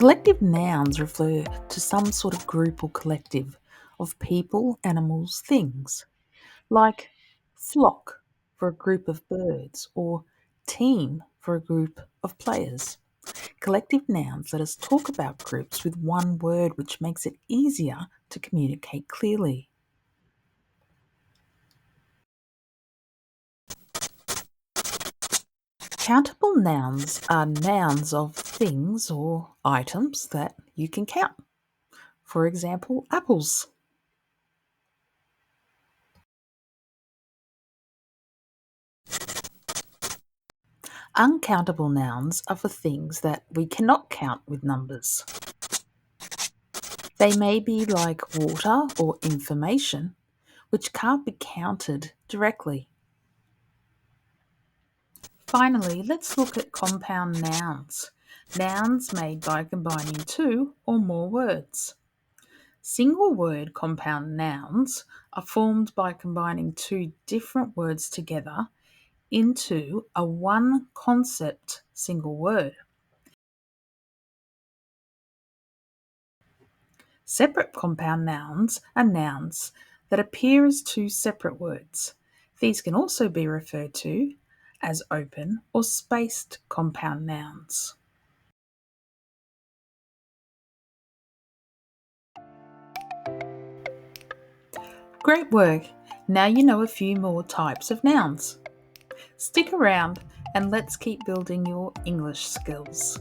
Collective nouns refer to some sort of group or collective of people, animals, things, like flock for a group of birds or team for a group of players. Collective nouns let us talk about groups with one word, which makes it easier to communicate clearly. Countable nouns are nouns of things or items that you can count. For example, apples. Uncountable nouns are for things that we cannot count with numbers. They may be like water or information, which can't be counted directly. Finally, let's look at compound nouns. Nouns made by combining two or more words. Single word compound nouns are formed by combining two different words together into a one concept single word. Separate compound nouns are nouns that appear as two separate words. These can also be referred to as open or spaced compound nouns. Great work! Now you know a few more types of nouns. Stick around and let's keep building your English skills.